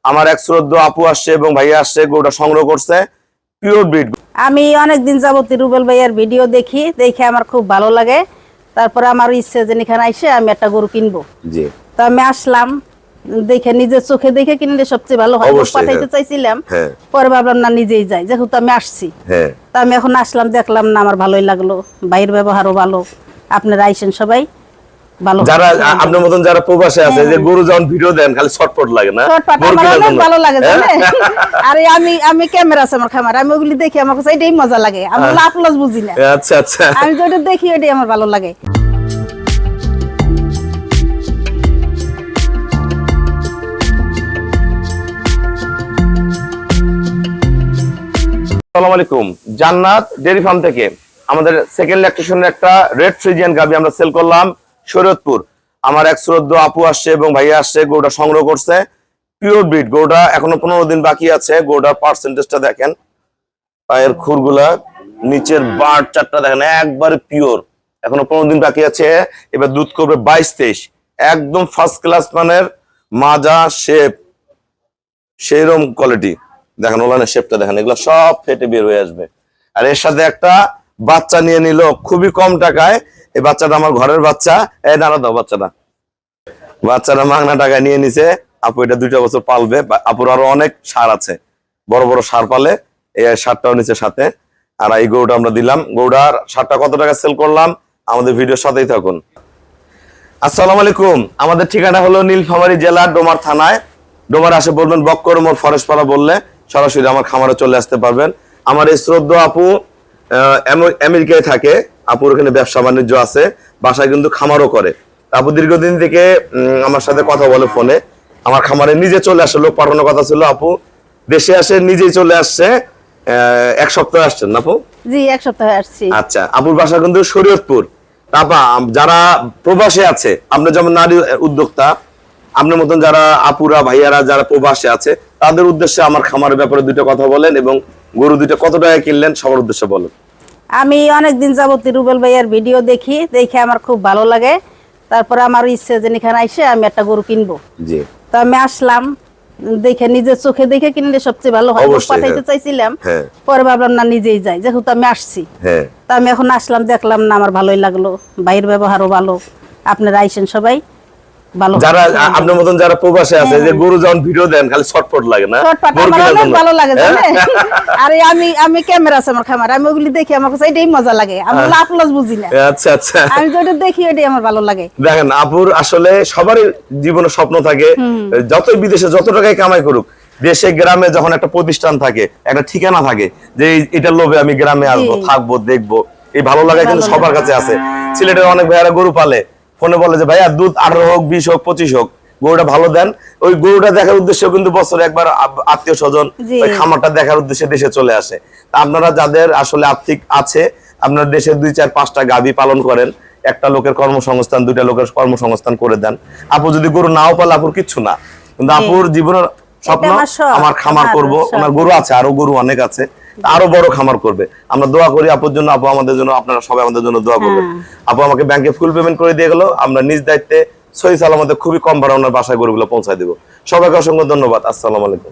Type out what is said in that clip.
আমার এক শ্রদ্ধ আপু আসছে এবং ভাইয়া আসছে, গরুটা সংগ্রহ করছে পিওর ব্রিড। আমি অনেকদিন যাবত রুবেল ভাইয়ার ভিডিও দেখে আমার খুব ভালো লাগে। তারপরে আমার ইচ্ছে যে এখানে আইসে আমি একটা গরু কিনবো। জি, তো আমি আসলাম, দেখে নিজের চোখে দেখে কিনলে সবচেয়ে ভালো হয়। পাঠাইতে চাইছিলাম, পরে ভাবলাম না নিজেই যাই, যেহেতু আমি আসছি। তো আমি এখন আসলাম, দেখলাম না আমার ভালোই লাগলো, ভাইয়ের ব্যবহারও ভালো। আপনারা আইসেন সবাই ভালো। যারা আপনার মতন যারা প্রবাসে আছে, যে গরু যখন ভিডিও দেন খালি শর্টপট লাগে না, ভালো লাগে জানেন। আরে আমি ক্যামেরা আছে আমার খামার, আমি ওগুলি দেখি আমার কাছে এটাই মজা লাগে। আমি লাভ লস বুঝি না। আচ্ছা আচ্ছা, আমি যেটা দেখি এটাই আমার ভালো লাগে। আসসালামু আলাইকুম। জান্নাত ডেয়ারি ফার্ম থেকে আমাদের সেকেন্ড ল্যাকটেশনের একটা রেড ফ্রিজিয়ান গাবি আমরা সেল করলাম শরীয়তপুর। আমার এক শ্রদ্ধ আপু আসছে এবং ভাইয়া আসছে, গরুটা সংগ্রহ করছে পিওর ব্রিড। গরুটা এখনো 15 দিন বাকি আছে। গরুটার পার্সেন্টেজটা দেখেন, পায়ের খুরগুলা, নিচের বার চারটা দেখেন একবারে পিওর। এখনো 15 দিন বাকি আছে, এবার দুধ করবে 22-23। একদম ফার্স্ট ক্লাস মানের মাজা শেপ, সেইরকম কোয়ালিটি দেখেন। ওলানের শেপটা দেখেন, এগুলো সব ফেটে বের হয়ে আসবে। আর এর সাথে একটা বাচ্চা নিয়ে নিল খুবই কম টাকায়। এই বাচ্চাটা আমার ঘরের বাচ্চা। এই দাঁড়া দাও, বাচ্চাটা মাগনা টাকায় নিয়ে নিছে। আপু এটা 2 বছর পালবে। আপুর আরো অনেক সার আছে, বড় বড় সার পালে। এই সারটাও নিচে সাথে। আর এই গরুটা আমরা দিলাম। গরুটার সারটা কত টাকা সেল করলাম, আমাদের ভিডিওর সাথেই থাকুন। আসসালামু আলাইকুম। আমাদের ঠিকানা হলো নীলফামারী জেলা ডোমার থানায়। ডোমার আসে বলবেন বক্কর মোড় ফরেস্টপাড়া বললে সরাসরি আমার খামারে চলে আসতে পারবেন। আমার এই শ্রদ্ধ আপু আমেরিকায় থাকে। আপুর ওখানে ব্যবসা বাণিজ্য আছে, বাসায় কিন্তু খামারও করে। আপু দীর্ঘদিন থেকে আমার সাথে কথা বলে ফোনে। আমার খামারে নিজে চলে আসে, লোক পাঠানোর কথা ছিল। আপু দেশে আসে নিজেই চলে আসছে। 1 সপ্তাহ আসছেন আপু? জি, 1 সপ্তাহ আসছি। আচ্ছা, আপুর বাসা কিন্তু শরীয়তপুর। তারপর যারা প্রবাসে আছে, আপনার যেমন নারী উদ্যোক্তা, আপনার মতন যারা আপুরা ভাইয়ারা যারা প্রবাসে আছে, তাদের উদ্দেশ্যে আমার খামারের ব্যাপারে 2টা কথা বলেন এবং গরু 2টা কত টাকা কিনলেন সবার উদ্দেশ্যে বলেন। আমি অনেকদিন যাবত রুবেল ভাইয়ার ভিডিও দেখে আমার খুব ভালো লাগে। তারপরে আমার ইচ্ছে যে এখানে আইসে আমি একটা গরু কিনবো। জি, তো আমি আসলাম, দেখে নিজের চোখে দেখে কিনলে সবচেয়ে ভালো হয়। পাঠাইতে চাইছিলাম, পরে ভাবলাম না নিজেই যাই, যেহেতু আমি আসছি। তো আমি এখন আসলাম, দেখলাম না আমার ভালোই লাগলো, ভাইয়ের ব্যবহারও ভালো। আপনারা আইসেন সবাই ভালো। যারা আপনার মতন যারা প্রবাসে আছে, যে গরু যখন ভিডিও দেন খালি শর্টপট লাগে না, ভালো লাগে জানেন। আরে আমি ক্যামেরা আছে আমার খামার, আমি ওগুলি দেখি আমার কাছে এটাই মজা লাগে। আমি লাভ লস বুঝি না। আচ্ছা আচ্ছা, আমি যেটা দেখি এটাই আমার ভালো লাগে। দেখেন আপুর আসলে সবারই জীবনে স্বপ্ন থাকে, যতই বিদেশে যত টাকায় কামাই করুক, দেশে গ্রামে যখন একটা প্রতিষ্ঠান থাকে, একটা ঠিকানা থাকে, যে এটা লোভে আমি গ্রামে আসবো, থাকবো, দেখবো, এই ভালো লাগা কিন্তু সবার কাছে আছে। সিলেটের অনেক ভাইয়ারা গরু পালে, ফোনে বলে যে ভাইয়া দুধ 18 হোক, 20 হোক, 25 হোক, গরুটা ভালো দেন। ওই গরুটা দেখার উদ্দেশ্যে কিন্তু বছরে একবার আত্মীয় স্বজন ওই খামারটা দেখার উদ্দেশ্যে দেশে চলে আসে। আপনারা যাদের আসলে আর্থিক আছে, আপনারা দেশে 2-4-5টা গাভী পালন করেন, একটা লোকের কর্মসংস্থান, 2টা লোকের কর্মসংস্থান করে দেন। আপু যদি গরু নাও পালে আপুর কিচ্ছু না, কিন্তু আপুর জীবনের স্বপ্ন আমার খামার করব। ওনার গরু আছে, আরো গরু অনেক আছে, আরো বড় খামার করবে। আমরা দোয়া করি আপুর জন্য, আপু আমাদের জন্য, আপনারা সবাই আমাদের জন্য দোয়া করবেন। আপু আমাকে ব্যাংকে ফুল পেমেন্ট করে দিয়ে গেল, আমরা নিজ দায়িত্বে সহি সালামতে খুবই কম ভাড়া ওনার বাসায় গরুগুলো পৌঁছায় দেবো। সবাইকে অসংখ্য ধন্যবাদ। আসসালামু আলাইকুম।